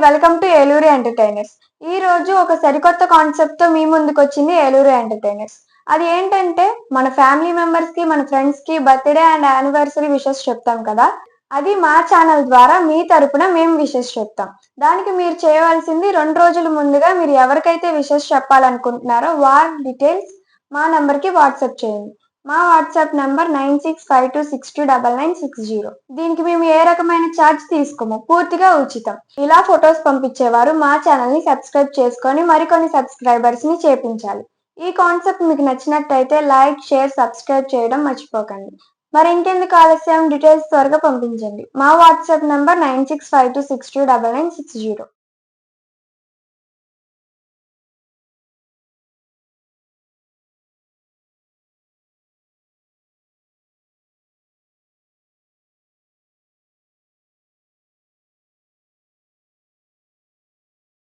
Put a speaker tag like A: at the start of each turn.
A: Welcome to Eluru entertainers. ఈ రోజు ఒక సరికొత్త కాన్సెప్ట్ తో మీ ముందుకు వచ్చింది ఏలూరు ఎంటర్టైనర్స్. అది ఏంటంటే మన ఫ్యామిలీ మెంబర్స్ కి, మన ఫ్రెండ్స్ కి బర్త్డే అండ్ యానివర్సరీ విషెస్ చెప్తాం కదా. అది మా ఛానల్ ద్వారా మీ తరపున మేము విషెస్ చెప్తాం. దానికి మీరు చేయవలసింది 2 రోజుల ముందుగా మీరు ఎవరికైతే విషెస్ చెప్పాలనుకుంటున్నారో వారి డీటెయిల్స్ మా నంబర్కి వాట్సాప్ చేయండి. మా వాట్సాప్ నంబర్ 9652629960. దీనికి మేము ఏ రకమైన ఛార్జ్ తీసుకోము, పూర్తిగా ఉచితం. ఇలా ఫొటోస్ పంపించేవారు మా ఛానల్ ని సబ్స్క్రైబ్ చేసుకొని మరికొన్ని సబ్స్క్రైబర్స్ ని చేపించాలి. ఈ కాన్సెప్ట్ మీకు నచ్చినట్టయితే లైక్, షేర్, సబ్స్క్రైబ్ చేయడం మర్చిపోకండి. మరి ఇంకెందుకు ఆలస్యం, డీటెయిల్స్ త్వరగా పంపించండి. మా వాట్సాప్ నంబర్ 9652629960.